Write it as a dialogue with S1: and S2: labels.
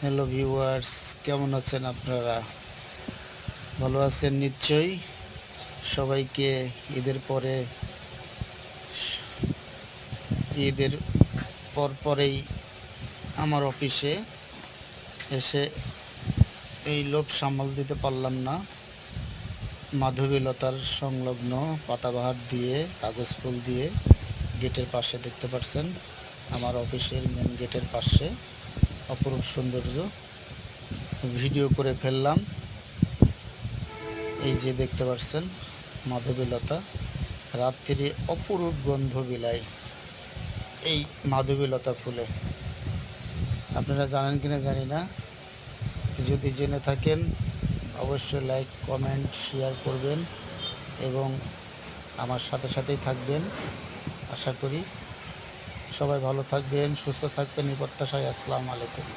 S1: Hello viewers, কেমন আছেন আপনারা? ভালো আছেন নিশ্চয়ই। সবাইকে ঈদের পরে ঈদের পরেই আমার অফিসে এসে এই লোভ সামাল দিতে পারলাম না। মাধবীলতার সংলগ্ন পাতাবাহার দিয়ে কাগজ ফুল দিয়ে গেটের পাশে দেখতে পাচ্ছেন, আমার অফিসের মেন গেটের পাশে অপরূপ সৌন্দর্য ভিডিও করে ফেললাম। এই যে দেখতে পাচ্ছেন মাধবীলতা, রাত্রি অপরূপ গন্ধ বিলায় এই মাধবীলতা ফুলে। আপনারা জানেন কিনা জানি না, যদি জেনে থাকেন অবশ্যই লাইক, কমেন্ট, শেয়ার করবেন এবং আমার সাথে সাথেই থাকবেন। আশা করি সবাই ভালো থাকবেন, সুস্থ থাকবেন এই প্রত্যাশায়। আসসালামু আলাইকুম।